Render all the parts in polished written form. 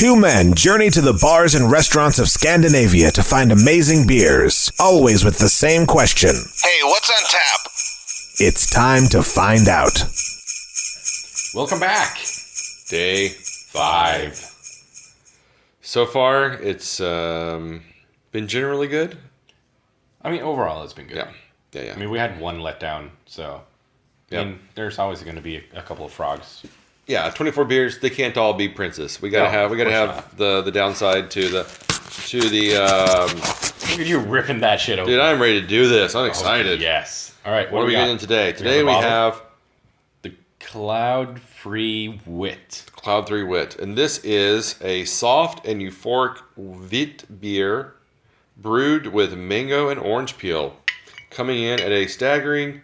Two men journey to the bars and restaurants of Scandinavia to find amazing beers, always with the same question. Hey, what's on tap? It's time to find out. Welcome back. Day 5. So far, it's been generally good. I mean, overall, it's been good. Yeah. I mean, we had one letdown, so I mean, there's always going to be a couple of frogs. Yeah, 24 beers. They can't all be Princess. We gotta have the downside to the. Look at you ripping that shit open. Dude, I'm ready to do this. I'm excited. Yes. All right. What are we getting today? Today we have the Cloud-Free Wit. Cloud 3 Wit, and this is a soft and euphoric wheat beer brewed with mango and orange peel, coming in at a staggering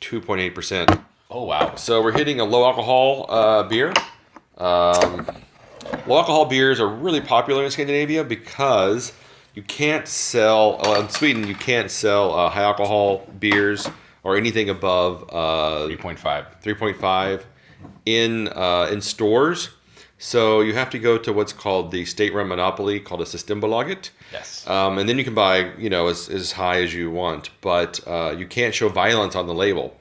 2.8%. Oh, wow. So we're hitting a low alcohol beer. Low alcohol beers are really popular in Scandinavia because you can't sell, in Sweden, you can't sell high alcohol beers or anything above 3.5 in stores. So you have to go to what's called the state-run monopoly called a Systembolaget. Yes. And then you can buy, as high as you want, but you can't show violence on the label.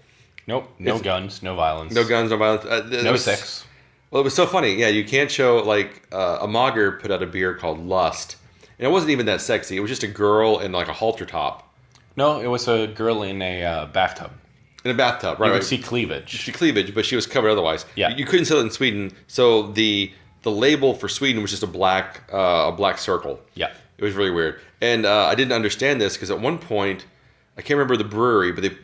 Nope. No guns, no violence. No guns, no violence. No sex. Well, it was so funny. Yeah, you can't show, a Mager put out a beer called Lust. And it wasn't even that sexy. It was just a girl in, a halter top. No, it was a girl in a bathtub. In a bathtub, right. You could see cleavage. She cleavage, but she was covered otherwise. Yeah. You couldn't sell it in Sweden. So the label for Sweden was just a black circle. Yeah. It was really weird. And I didn't understand this because at one point, I can't remember the brewery, but it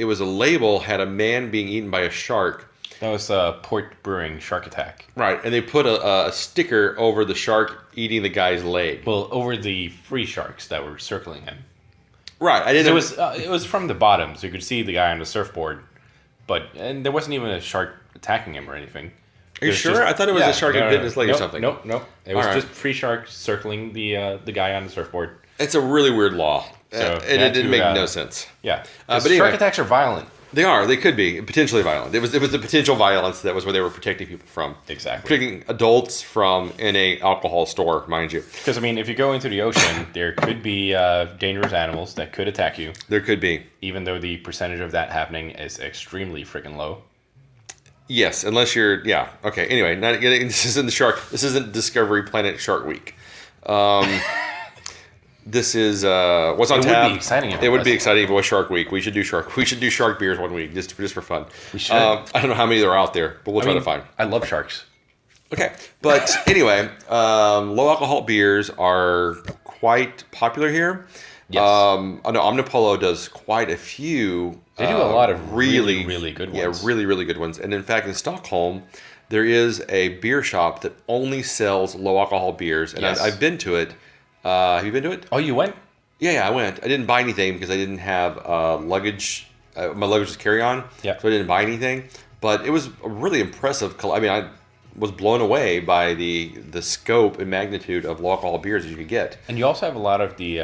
was a label had a man being eaten by a shark. That was Port Brewing Shark Attack. Right, and they put a sticker over the shark eating the guy's leg. Well, over the free sharks that were circling him. Right, I didn't. It was from the bottom, so you could see the guy on the surfboard, and there wasn't even a shark attacking him or anything. Are you sure? I thought it was a shark had bitten his leg or something. Nope. It was just free sharks circling the guy on the surfboard. It's a really weird law, So and it didn't make no sense. Yeah, but shark anyway, attacks are violent. They are. They could be potentially violent. It was the potential violence that was where they were protecting people from. Exactly. Protecting adults from in a alcohol store, mind you. Because, I mean, if you go into the ocean, there could be dangerous animals that could attack you. There could be. Even though the percentage of that happening is extremely freaking low. Yes, unless you're... Yeah. Okay, anyway, not getting... This isn't Discovery Planet Shark Week. This is what's on tap. It would be exciting. It would be exciting if it was Shark Week. We should do shark beers one week just for fun. We should. I don't know how many there are out there, but we'll try to find. I love sharks. Okay, but anyway, low alcohol beers are quite popular here. Yes. I know Omnipollo does quite a few. They do a lot of really good ones. Yeah, really good ones. And in fact, in Stockholm, there is a beer shop that only sells low alcohol beers, and Yes. I've been to it. Have you been to it? Oh, you went? Yeah, I went. I didn't buy anything because I didn't have luggage. My luggage was carry-on, Yeah. so I didn't buy anything. But it was a really impressive. I mean, I was blown away by the scope and magnitude of low alcohol beers that you could get. And you also have a lot of the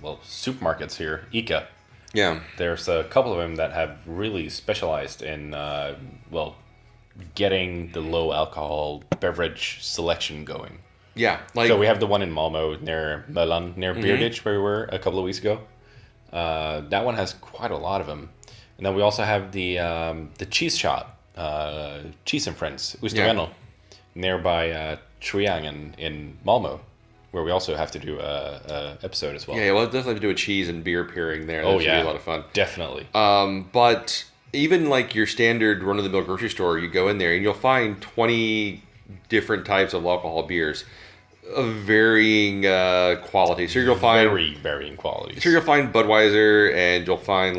supermarkets here, ICA. Yeah. There's a couple of them that have really specialized in getting the low alcohol beverage selection going. Yeah. So we have the one in Malmo near Möllan, near Beerditch, where we were a couple of weeks ago. That one has quite a lot of them. And then we also have the cheese shop, Cheese and Friends, Ostervennel, nearby Triangen in Malmo, where we also have to do a episode as well. Yeah, we'll definitely have to do a cheese and beer pairing there. That should be a lot of fun. Definitely. But even like your standard run-of-the-mill grocery store, you go in there and you'll find 20 different types of alcohol beers of varying quality. So you'll find very varying qualities. So you'll find Budweiser and you'll find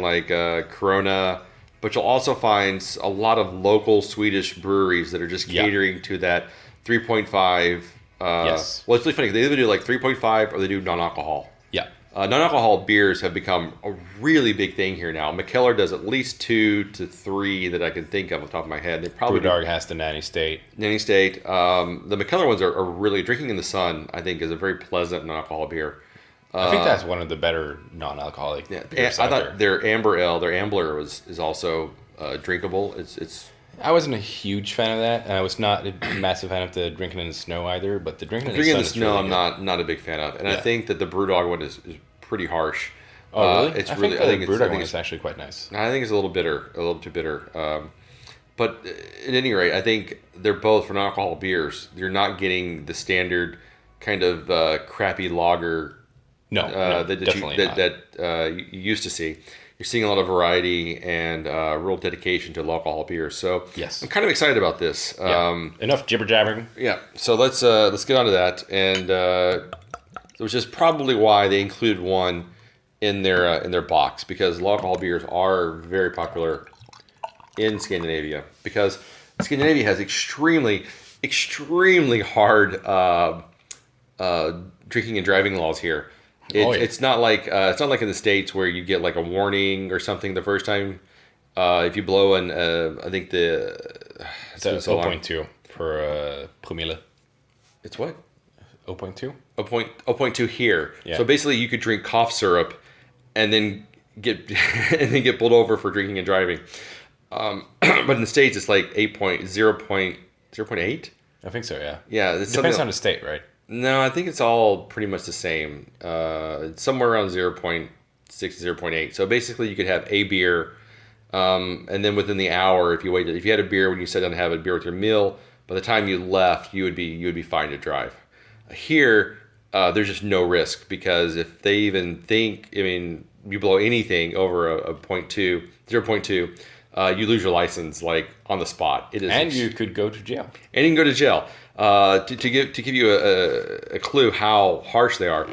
Corona, but you'll also find a lot of local Swedish breweries that are just catering to that 3.5. Yes. Well, it's really funny. They either do 3.5 or they do non-alcohol. Yeah. Non-alcohol beers have become a really big thing here now. Mikkeller does at least 2 to 3 that I can think of off the top of my head. They probably BrewDog has the Nanny State. Nanny State. The Mikkeller ones are really... Drinking in the Sun, I think, is a very pleasant non-alcohol beer. I think that's one of the better non-alcoholic beers I out thought their Amber Ale, their Ambler is also drinkable. It's I wasn't a huge fan of that, and I was not a massive fan of the drinking in the snow either. But the drinking in the Drinking sun in the is snow, really I'm good. not a big fan of, and I Yeah. think that the BrewDog one is pretty harsh. Oh, really? It's I really. think I the think it's. I Brewdog think one it's. is actually quite nice. I think it's a little bitter, a little too bitter. But at any rate, I think they're both for non-alcohol beers. You're not getting the standard kind of crappy lager No, no, that definitely you, not. you used to see. You're seeing a lot of variety and real dedication to alcohol beers. So Yes. I'm kind of excited about this. Yeah. Enough jibber jabbering. Yeah. So let's get on to that, and which is probably why they included one in their box, because low alcohol beers are very popular in Scandinavia, because Scandinavia has extremely hard drinking and driving laws here. Oh, yeah. It's not like in the States where you get like a warning or something the first time if you blow an I think It's been a so long. 0.2 per promille. It's what 0.2? 0.2 here. Yeah. So basically, you could drink cough syrup and then get pulled over for drinking and driving. But in the States, it's like 0.8. I think so, yeah. Yeah, it's Depends something- on the state, right? No, I think it's all pretty much the same. It's somewhere around 0.6, 0.8. So basically, you could have a beer, and then within the hour, if you had a beer when you sat down to have a beer with your meal, by the time you left, you would be fine to drive. Here, there's just no risk, because if they even think, I mean, you blow anything over a 0.2, you lose your license like on the spot. It is, And you could go to jail. and you can go to jail. To give you a clue how harsh they are,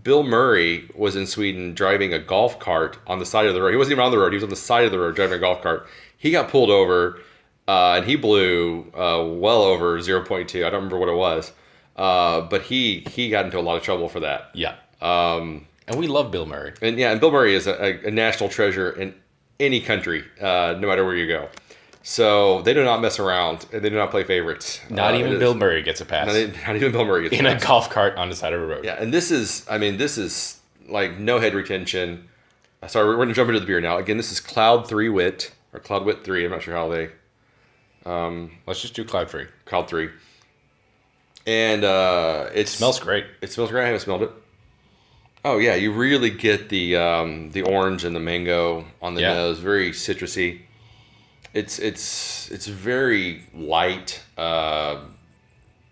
Bill Murray was in Sweden driving a golf cart on the side of the road. He wasn't even on the road; he was on the side of the road driving a golf cart. He got pulled over, and he blew well over 0.2. I don't remember what it was, but he got into a lot of trouble for that. Yeah. And we love Bill Murray. And Bill Murray is a national treasure in any country, no matter where you go. So they do not mess around, and they do not play favorites. Not even it is- Bill Murray gets a pass. Not even Bill Murray gets In a passed. golf cart on the side of a road. Yeah, and this is like no head retention. Sorry, we're going to jump into the beer now. Again, this is Cloud 3 Wit, or Cloud Wit 3. I'm not sure how they Let's just do Cloud Free. Cloud 3. And it Smells great. It smells great. I haven't smelled it. Oh yeah, you really get the orange and the mango on the Yeah. nose. Very citrusy. It's very light,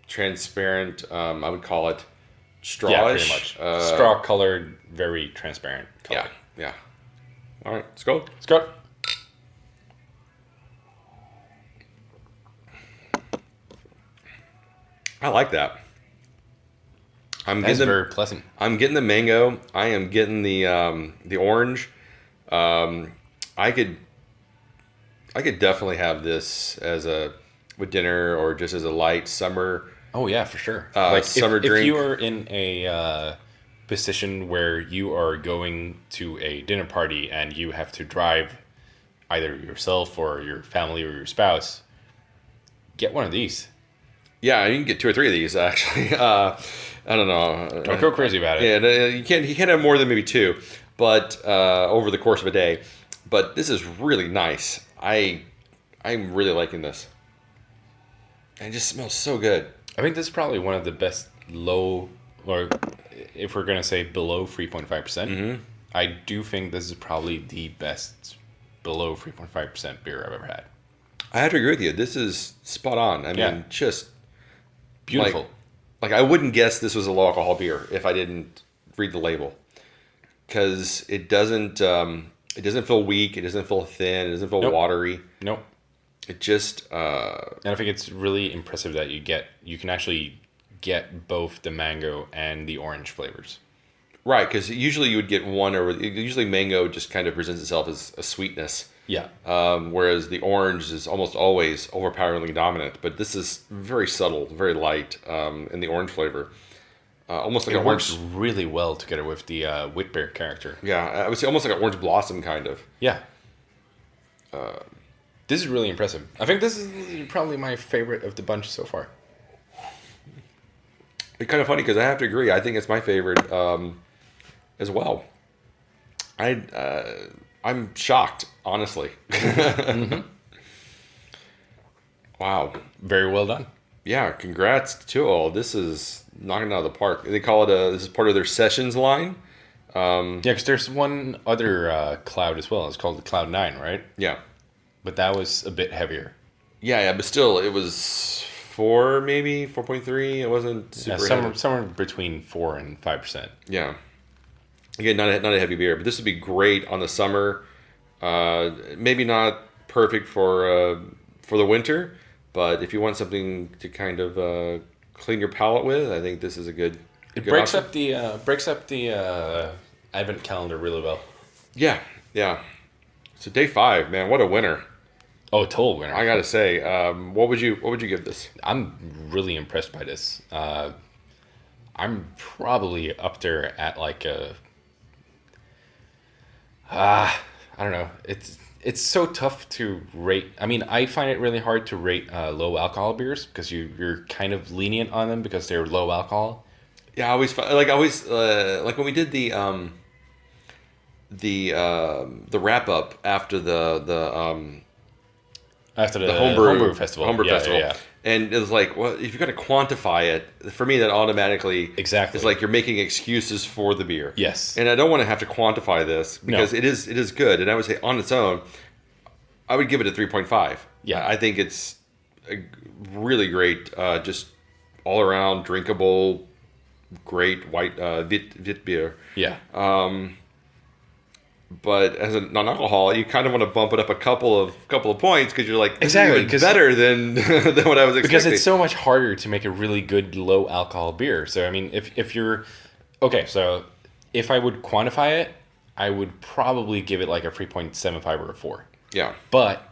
transparent. I would call it strawish. Yeah, pretty much. Straw colored, very transparent color. Yeah. All right, let's go. Let's go. I like that. I'm That's getting very pleasant. I'm getting the mango. I am getting the orange. I could definitely have this with dinner, or just as a light summer. Oh yeah, for sure. Summer if drink. you are in a position where you are going to a dinner party and you have to drive either yourself or your family or your spouse, get one of these. Yeah, you can get 2 or 3 of these actually. I don't know. Don't go crazy about it. Yeah, you can't have more than maybe 2, but over the course of a day. But this is really nice. I'm really liking this. And it just smells so good. I think this is probably one of the best low, or if we're gonna say below 3.5%, I do think this is probably the best below 3.5% beer I've ever had. I have to agree with you. This is spot on. I Yeah. mean, just Beautiful. like I wouldn't guess this was a low alcohol beer if I didn't read the label, because it doesn't feel weak. It doesn't feel thin. It doesn't feel Nope. watery. Nope. It just And I think it's really impressive that you can actually get both the mango and the orange flavors. right, because usually you would get one, or usually mango just kind of presents itself as a sweetness. Yeah. Whereas the orange is almost always overpoweringly dominant, but this is very subtle, very light in the orange flavor. Almost like It an works orange. really well together with the Whitbeer character. Yeah, I would say almost like an orange blossom kind of. Yeah. This is really impressive. I think this is probably my favorite of the bunch so far. It's kind of funny because I have to agree. I think it's my favorite as well. I'm shocked, honestly. Wow. Very well done. Yeah, congrats to all. This is knocking it out of the park. They call it this is part of their sessions line. Yeah, because there's one other cloud as well. It's called the Cloud 9, right? Yeah. But that was a bit heavier. Yeah, but still, it was 4, maybe 4.3. It wasn't super heavy. Somewhere between 4 and 5%. Yeah. Again, not a heavy beer, but this would be great on the summer. Maybe not perfect for the winter, but if you want something to kind of clean your palate with, I think this is a good. It good breaks option. up the advent calendar really well. Yeah, yeah. So day 5, man, what a winner! Oh, total winner. I gotta say, what would you give this? I'm really impressed by this. I'm probably up there at like a. I don't know. It's so tough to rate. I mean, I find it really hard to rate low alcohol beers because you're kind of lenient on them because they're low alcohol. Yeah, I always like when we did the wrap up after the homebrew festival. Yeah. And it was like, well, if you're going to quantify it, for me, that automatically Exactly. is like you're making excuses for the beer. Yes. And I don't want to have to quantify this because No. it is good. And I would say on its own, I would give it a 3.5. Yeah. I think it's a really great, just all around drinkable, great white wit beer. Yeah. But as a non-alcohol, you kind of want to bump it up a couple of points because you're like, this Exactly, is even 'cause- better than than what I was expecting. Because it's so much harder to make a really good low alcohol beer. So I mean, if you're okay, so if I would quantify it, I would probably give it like a 3.75 or a 4. Yeah, But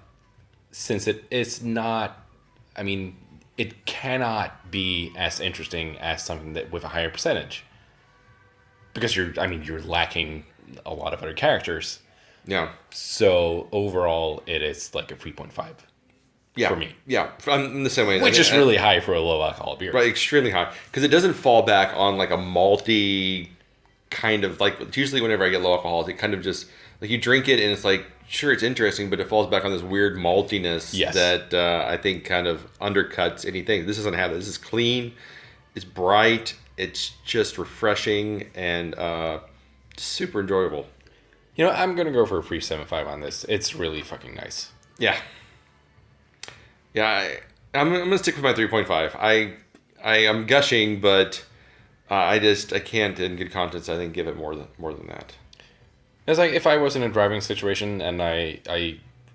since it's not, I mean, it cannot be as interesting as something that with a higher percentage. Because you're lacking a lot of other characters. yeah, So overall, it is like a 3.5. yeah. For me. Yeah, I'm the same way. Which I is mean, really high for a low alcohol beer. right, extremely high because it doesn't fall back on like a malty kind of like. Usually, whenever I get low alcohol, it kind of just like you drink it and it's like sure it's interesting, but it falls back on this weird maltiness Yes. that I think kind of undercuts anything. This doesn't have that. This is clean. It's bright. It's just refreshing and super enjoyable. You know, I'm going to go for a 3.75 on this. It's really fucking nice. Yeah. Yeah, I'm gonna stick with my 3.5. I'm gushing, but I can't in good conscience. I think give it more than that. It's like if I was in a driving situation and I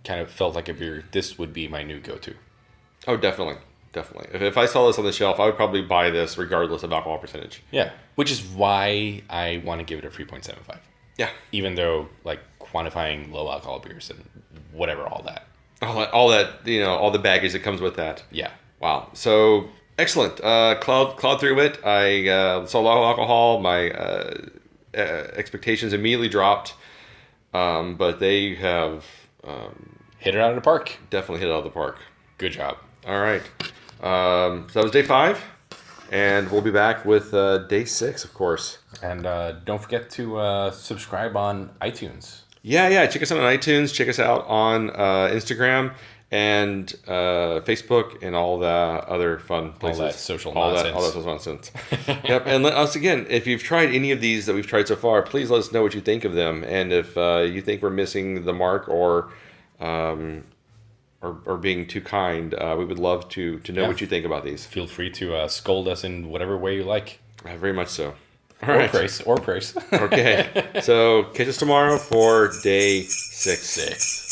kind of felt like a beer, this would be my new go-to. Oh, definitely. If I saw this on the shelf, I would probably buy this regardless of alcohol percentage. Yeah, which is why I want to give it a 3.75. Yeah, Even though, like, quantifying low alcohol beers and whatever, all that. all that all the baggage that comes with that. Yeah. Wow. So excellent. Cloud through it. I saw low alcohol. My expectations immediately dropped, but they have Hit it out of the park. definitely hit it out of the park. Good job. All right. So that was day 5, and we'll be back with day 6, of course. And don't forget to subscribe on iTunes. Yeah. Check us out on iTunes. Check us out on Instagram and Facebook and all the other fun places. that social all nonsense. That social nonsense. Yep. And let us again, if you've tried any of these that we've tried so far, please let us know what you think of them, and if you think we're missing the mark or being too kind, we would love to know what you think about these. Feel free to scold us in whatever way you like. Very much so. All Or right. praise. Okay. So catch us tomorrow for day 6.